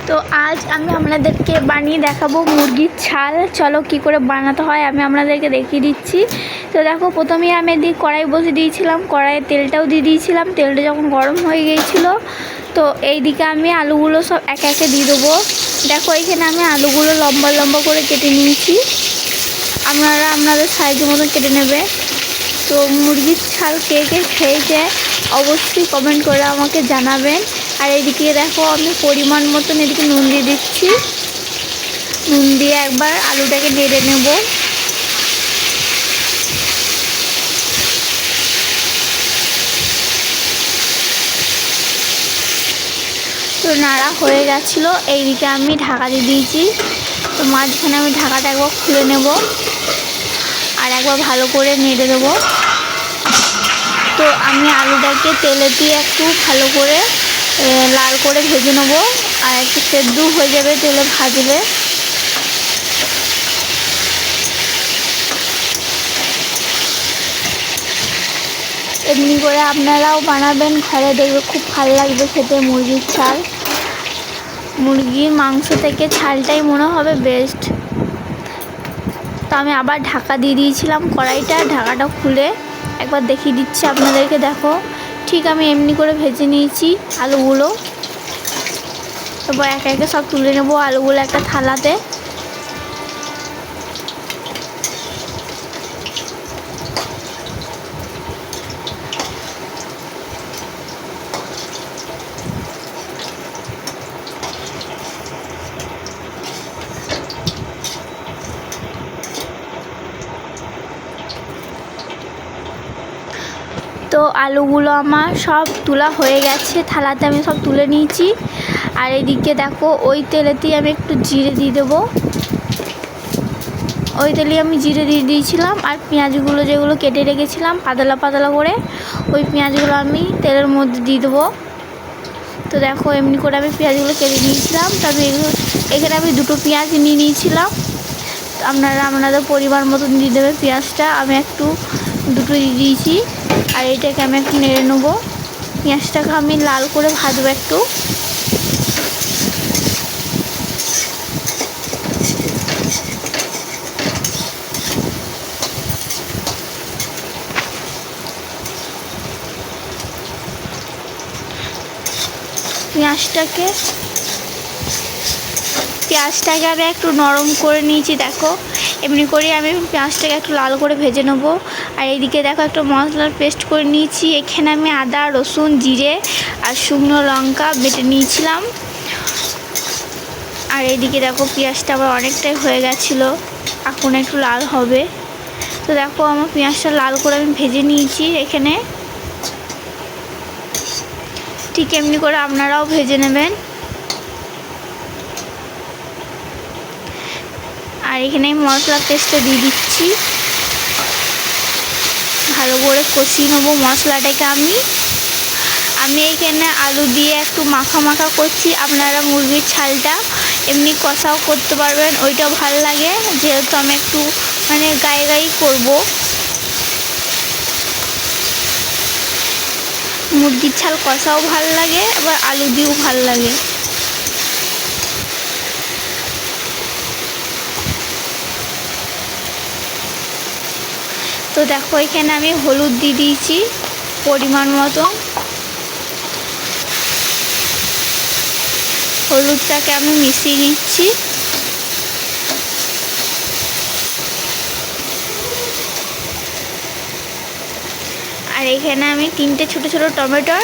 তো আজ আমি আপনাদেরকে বানিয়ে দেখাবো মুরগির ছাল। চলো কি করে বানাতে হয় আমি আপনাদেরকে দেখিয়ে দিচ্ছি। তো দেখো, প্রথমেই আমি এদিকে কড়াই বসিয়ে দিয়েছিলাম, কড়াইয়ে তেলটাও দিয়ে দিয়েছিলাম। তেলটা যখন গরম হয়ে গিয়েছিলো, তো এইদিকে আমি আলুগুলো সব একে একে দিয়ে দেবো। দেখো, এখানে আমি আলুগুলো লম্বা লম্বা করে কেটে নিয়েছি, আপনারা আপনাদের সাইজ মতন কেটে নেবে। তো মুরগির ছাল কে কে খেয়েছে অবশ্যই কমেন্ট করে আমাকে জানাবেন। আর এদিকে দেখো, আমি পরিমাণ মতন এদিকে নুন দিয়ে দিচ্ছি। নুন দিয়ে একবার আলুটাকে নেড়ে নেব। তো নাড়া হয়ে গেছিলো, এইদিকে আমি ঢাকা দিয়ে দিয়েছি। তো মাঝখানে আমি ঢাকাটা একবার খুলে নেব আর একবার ভালো করে নেড়ে দেবো। তো আমি আলুটাকে তেলে দিয়ে একটু ভালো করে লাল করে ভেজে নেব, আর একটু সেদ্ধ হয়ে যাবে তেলে ভাজলে। এমনি করে আপনারাও বানাবেন ঘরে, দেখবে খুব ভালো লাগবে খেতে মুরগির ছাল। মুরগির মাংস থেকে ছালটাই মনে হবে বেস্ট। তো আমি আবার ঢাকা দিয়ে দিয়েছিলাম কড়াইটা, ঢাকাটা খুলে একবার দেখিয়ে দিচ্ছি আপনাদেরকে। দেখো, ঠিক আমি এমনি করে ভেজে নিয়েছি আলুগুলো। তারপর একে একে সব তুলে নেবো আলুগুলো একটা থালাতে। তো আলুগুলো আমার সব তোলা হয়ে গেছে, থালাতে আমি সব তুলে নিয়েছি। আর এদিকে দেখো, ওই তেলেতেই আমি একটু জিরে দিয়ে দেবো। ওই তেলে আমি জিরে দিয়ে দিয়েছিলাম, আর পেঁয়াজগুলো যেগুলো কেটে রেখেছিলাম পাতলা পাতলা করে, ওই পেঁয়াজগুলো আমি তেলের মধ্যে দিয়ে দেবো। তো দেখো, এমনি করে আমি পেঁয়াজগুলো কেটে নিয়েছিলাম। তবে এখানে আমি দুটো পেঁয়াজ নিয়ে নিয়েছিলাম। আপনারা আপনাদের পরিমাণ মতন দিয়ে দেবে পেঁয়াজটা। আমি একটু দুটো দিয়ে দিয়েছি, আর এইটাকে আমি একটু নেড়ে নেবো। পেঁয়াজটাকে আমি লাল করে ভাজবো একটু। পেঁয়াজটাকে আমি একটু নরম করে নিয়েছি। দেখো, এমনি করে আমি পেঁয়াজটাকে একটু লাল করে ভেজে নেবো। আর এইদিকে দেখো, একটা মশলার পেস্ট করে নিয়েছি। এখানে আমি আদা, রসুন, জিরে আর শুকনো লঙ্কা বেটে নিয়েছিলাম। আর এইদিকে দেখো, পেঁয়াজটা আবার অনেকটাই হয়ে গেছিলো, এখন একটু লাল হবে। তো দেখো, আমার পেঁয়াজটা লাল করে আমি ভেজে নিয়েছি এখানে। ঠিক এমনি করে আপনারাও ভেজে নেবেন। আর এখানে আমি মশলা পেস্টটা দিয়ে দিচ্ছি, ভালো করে কষিয়ে নেবো মশলাটাকে। আমি এখানে আলু দিয়ে একটু মাখা মাখা করছি। আপনারা মুরগির ছালটা এমনি কষাও করতে পারবেন, ওইটাও ভালো লাগে। যেহেতু আমি একটু গায়ে গায়ে করবো, মুরগির ছাল কষাও ভালো লাগে, আবার আলু দিয়েও ভালো লাগে। তো দেখো, এখানে আমি হলুদ দিয়ে দিয়েছি পরিমাণ মতো। হলুদটাকে আমি মিশিয়ে নিচ্ছি। আর এখানে আমি 3টে ছোটো ছোটো টমেটো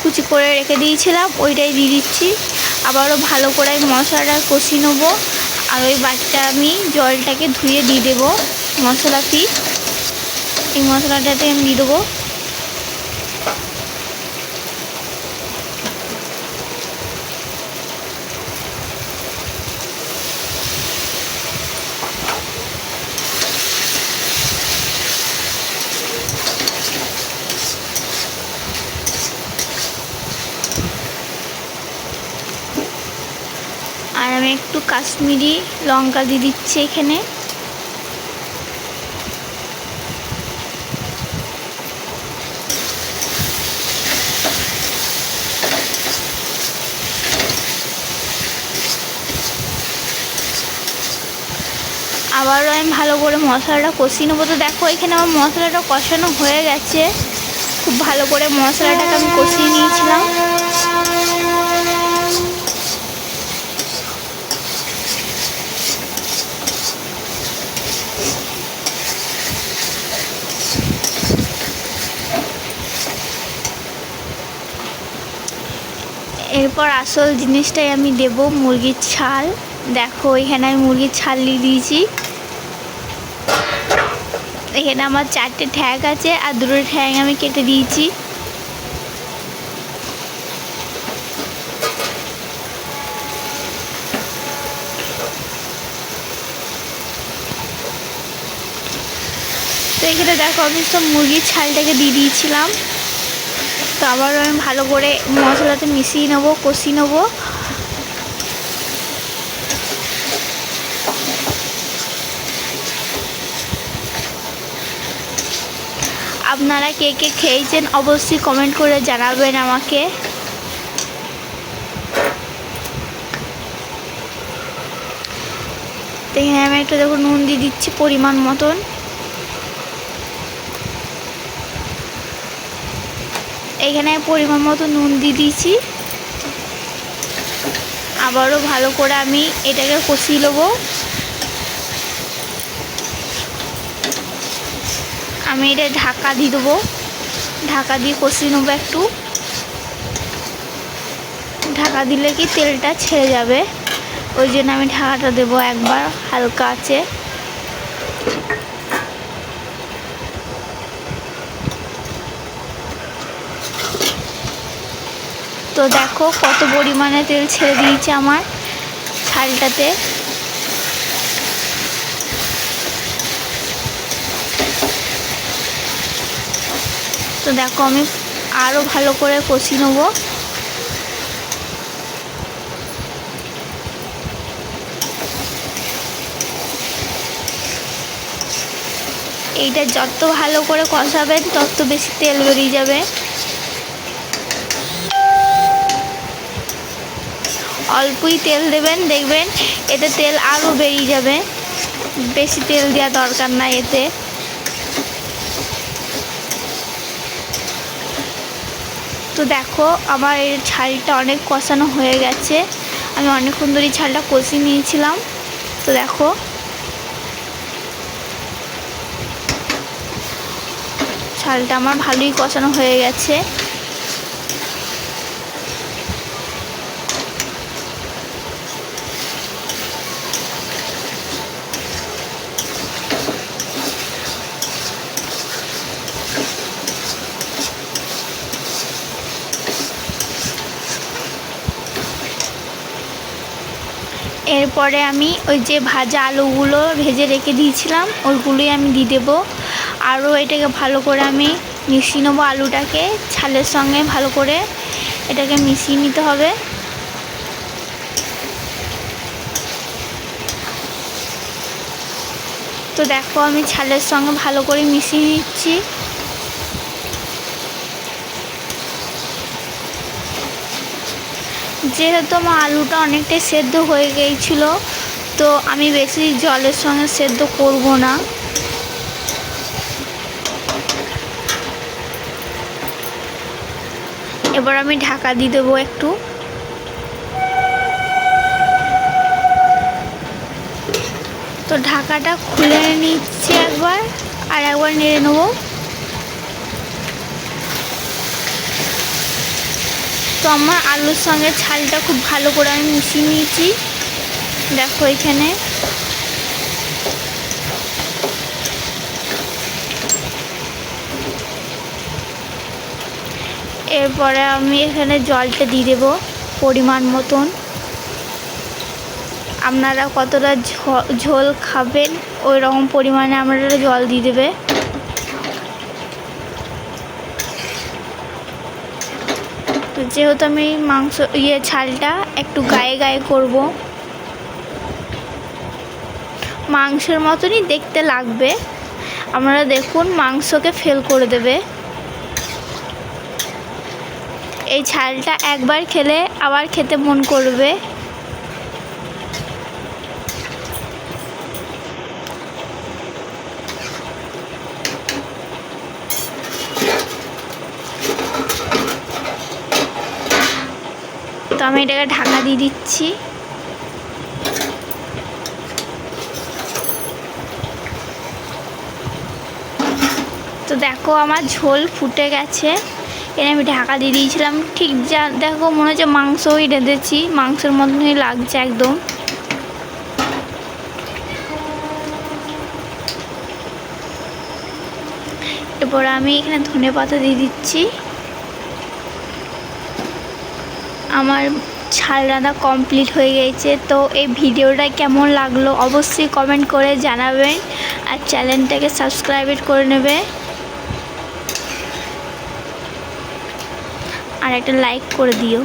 কুচি করে রেখে দিয়েছিলাম, ওইটাই দিয়ে দিচ্ছি। আবারও ভালো করে আমি মশলাটা কষিয়ে নেবো। আর ওই বাটিটা আমি জলটাকে ধুয়ে দিয়ে দেবো মশলাটি। এই মশলাটাতে আমি দিয়ে দেবো। আর আমি একটু কাশ্মীরি লঙ্কা দিয়ে দিচ্ছি এখানে। আবারও আমি ভালো করে মশলাটা কষিয়ে নেবো। তো দেখো এখানে আমার মশলাটা কষানো হয়ে গেছে, খুব ভালো করে মশলাটাকে আমি কষিয়ে নিয়েছিলাম। এরপর আসল জিনিসটাই আমি দেব, মুরগির ছাল। দেখো এখানে আমি মুরগির ছাল দিয়ে দিয়েছি। এখানে আমার 4টে ঠ্যাং আছে আর 2টো ঠ্যাং আমি কেটে দিয়েছি। তো এখানে দেখো আমি সব মুরগির ছালটাকে দিয়ে দিয়েছিলাম। তো আবারও আমি ভালো করে মশলাতে মিশিয়ে নেবো, কষিয়ে নেবো। আপনারা কে কে খেয়েছেন অবশ্যই কমেন্ট করে জানাবেন আমাকে। তো এখানে আমি একটু দেখো নুন দিয়ে দিচ্ছি পরিমাণ মতন। এখানে পরিমাণ মতো নুন দিয়ে দিয়েছি। আবারও ভালো করে আমি এটাকে কষিয়ে নেবো। আমি এটা ঢাকা দিয়ে দেবো, ঢাকা দিয়ে কষিয়ে নেবো একটু। ঢাকা দিলে কি তেলটা ছেড়ে যাবে, ওই জন্য আমি ঢাকাটা দেবো একবার হালকা আছে। তো দেখো কত পরিমাণে তেল ছেড়ে দিয়েছে আমার ছালটাতে। তো দেখো আমি আরও ভালো করে কষিয়ে নেবো। এইটা যত ভালো করে কষাবেন তত বেশি তেল বেরিয়ে যাবে। অল্পই তেল দেবেন, দেখবেন এতে তেল আরও বেরিয়ে যাবে। বেশি তেল দেওয়া দরকার নাই এতে। তো দেখো আমার এই ছালটা অনেক কষানো হয়ে গেছে, আমি অনেকক্ষণ ধরে ছালটা কষিয়ে নিয়েছিলাম। তো দেখো ছালটা আমার ভালোই কষানো হয়ে গেছে। এরপরে আমি ওই যে ভাজা আলুগুলো ভেজে রেখে দিয়েছিলাম ওইগুলোই আমি দিয়ে দেবো। আরও এটাকে ভালো করে আমি মিশিয়ে নেবো, আলুটাকে ছালের সঙ্গে ভালো করে এটাকে মিশিয়ে নিতে হবে। তো দেখো আমি ছালের সঙ্গে ভালো করে মিশিয়ে নিচ্ছি। যেহেতু আমার আলুটা অনেকটাই সেদ্ধ হয়ে গিয়েছিল, তো আমি বেশি জলের সঙ্গে সেদ্ধ করব না। এবার আমি ঢাকা দিয়ে দেবো একটু। তো ঢাকাটা খুলে নিচ্ছি একবার, আর একবার নেড়ে নেবো। তো আমার আলুর সঙ্গে ছালটা খুব ভালো করে আমি মিশিয়ে নিয়েছি। দেখো এখানে এরপরে আমি এখানে জলটা দিয়ে দেবো পরিমাণ মতন। আপনারা কতটা ঝোল খাবেন ওই রকম পরিমাণে আপনারা জল দিয়ে দেবে। তো যেহেতু আমি ছালটা একটু গায়ে গায়ে করব, মাংসের মতনই দেখতে লাগবে। আপনারা দেখুন মাংসকে ফেল করে দেবে। এই ছালটা একবার খেলে আবার খেতে মন করবে। তো আমি এটাকে ঢাকা দিয়ে দিচ্ছি। তো দেখো আমার ঝোল ফুটে গেছে, এনে আমি ঢাকা দিয়ে দিয়েছিলাম। ঠিক যা দেখো মনে হচ্ছে মাংসই রেঁধেছি, মাংসের মতনই লাগছে একদম। এরপর আমি এখানে ধনেপাতা দিয়ে দিচ্ছি। আমার ঝাল রান্না কমপ্লিট হয়ে গেছে। তো এই ভিডিওটা কেমন লাগলো অবশ্যই কমেন্ট করে জানাবেন, আর চ্যানেলটাকে সাবস্ক্রাইব করে নেবে, আর একটা লাইক করে দিও।